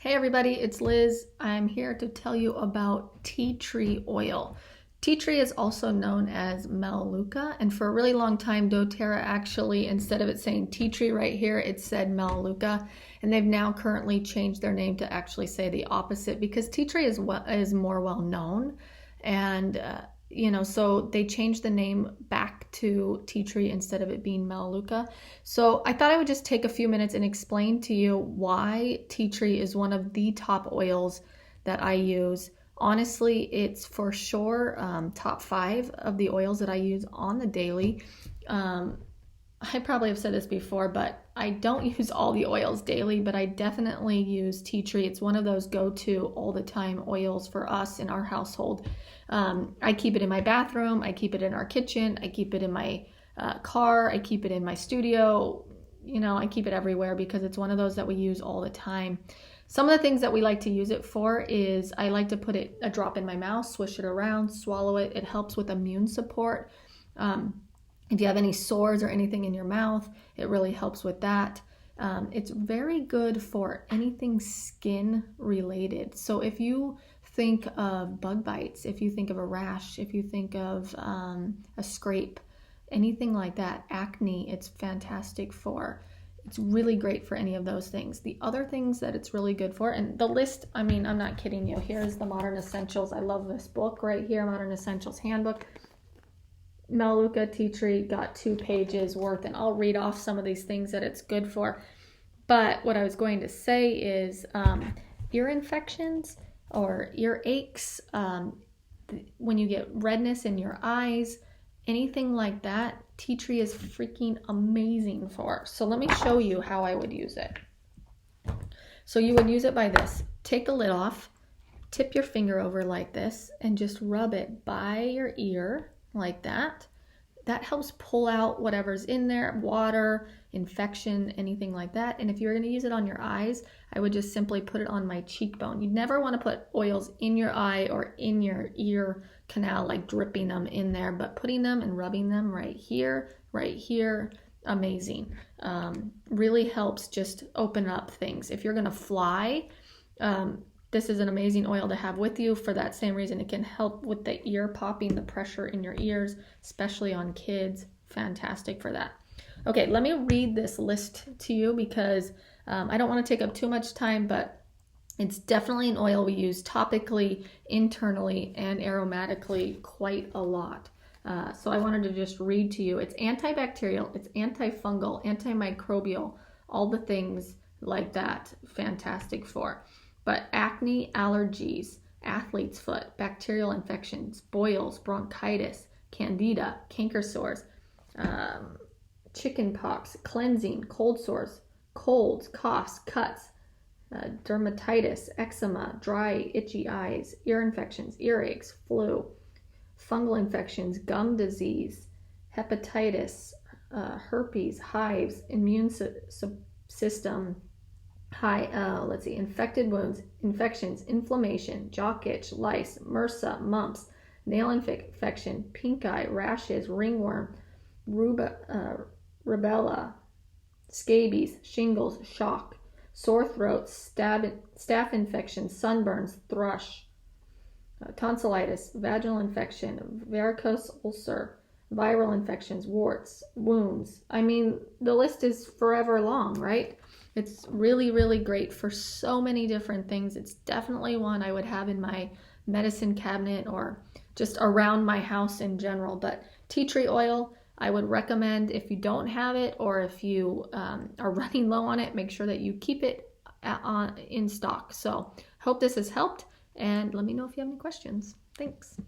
Hey everybody, it's Liz. I'm here to tell you about tea tree oil. Tea tree is also known as melaleuca, and for a really long time doTERRA actually, instead of it saying tea tree right here, it said melaleuca, and they've now currently changed their name to actually say the opposite because tea tree is more well known, and so they changed the name back to tea tree instead of it being melaleuca. So I thought I would just take a few minutes and explain to you why tea tree is one of the top oils that I use. Honestly, it's for sure top 5 of the oils that I use on the daily. I probably have said this before, but I don't use all the oils daily, but I definitely use tea tree. It's one of those go-to all the time oils for us in our household. I keep it in my bathroom. I keep it in our kitchen. I keep it in my car. I keep it in my studio. I keep it everywhere because it's one of those that we use all the time. Some of the things that we like to use it for is I like to put a drop in my mouth, swish it around, swallow it. It helps with immune support. If you have any sores or anything in your mouth, it really helps with that. It's very good for anything skin related. So if you think of bug bites, if you think of a rash, if you think of a scrape, anything like that, acne, it's fantastic for. It's really great for any of those things. The other things that it's really good for, and the list, I'm not kidding you. Here's the Modern Essentials. I love this book right here, Modern Essentials Handbook. Melaleuca tea tree got 2 pages worth, and I'll read off some of these things that it's good for. But what I was going to say is ear infections or ear aches, when you get redness in your eyes, anything like that, tea tree is freaking amazing for. So let me show you how I would use it. So you would use it by this. Take the lid off, tip your finger over like this, and just rub it by your ear like that. That helps pull out whatever's in there, water, infection, anything like that. And if you're going to use it on your eyes, I would just simply put it on my cheekbone. You'd never want to put oils in your eye or in your ear canal, like dripping them in there, but putting them and rubbing them right here, amazing. Really helps just open up things. If you're going to fly, this is an amazing oil to have with you for that same reason. It can help with the ear popping, the pressure in your ears, especially on kids. Fantastic for that. Okay, let me read this list to you because I don't want to take up too much time, but it's definitely an oil we use topically, internally, and aromatically quite a lot. So I wanted to just read to you. It's antibacterial, it's antifungal, antimicrobial, all the things like that. Fantastic for. But acne, allergies, athlete's foot, bacterial infections, boils, bronchitis, candida, canker sores, chicken pox, cleansing, cold sores, colds, coughs, cuts, dermatitis, eczema, dry, itchy eyes, ear infections, earaches, flu, fungal infections, gum disease, hepatitis, herpes, hives, immune system, infected wounds, infections, inflammation, jock itch, lice, MRSA, mumps, nail infection, pink eye, rashes, ringworm, rubella, scabies, shingles, shock, sore throat, staph infection, sunburns, thrush, tonsillitis, vaginal infection, varicose ulcer, viral infections, warts, wounds. The list is forever long, right? It's really, really great for so many different things. It's definitely one I would have in my medicine cabinet or just around my house in general. But tea tree oil, I would recommend if you don't have it or if you are running low on it, make sure that you keep it in stock. So hope this has helped, and let me know if you have any questions. Thanks.